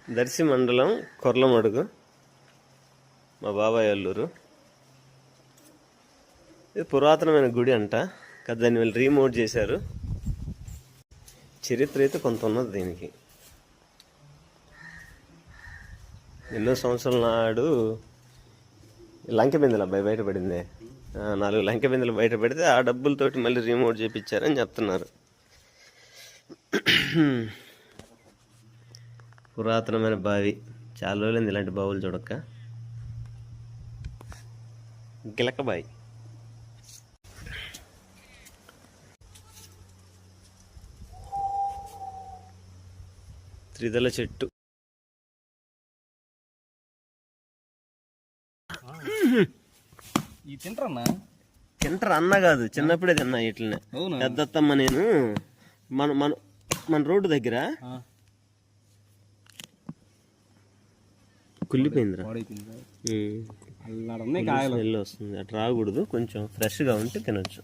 దర్శి మండలం కొర్లమడుగు, మా బాబాయ్ అల్లూరు. ఇది పురాతనమైన గుడి అంట, దాన్ని వీళ్ళు రీమోట్ చేశారు. చరిత్ర అయితే కొంత ఉన్నది దీనికి. ఎన్నో సంవత్సరాల నాడు లంక బిందెలు అబ్బాయి బయటపడింది. 4 లంక బిందెలు బయటపడితే ఆ డబ్బులతోటి మళ్ళీ రీమోట్ చేయించారని చెప్తున్నారు. పురాతనమైన బావి, చాలా రోజులైంది ఇలాంటి బావులు చూడక్క. గిలక బావి. త్రిదల చెట్టు. తింటారా అన్న కాదు, చిన్నప్పుడే తిన్నా ఇట్లనే. పెద్దత్తమ్మ నేను మన మన మన రోడ్డు దగ్గర కుళ్ళిపోయిందిరా, స్మెల్ వస్తుంది. అటు రాకూడదు, కొంచెం ఫ్రెష్గా ఉంటే తినొచ్చు.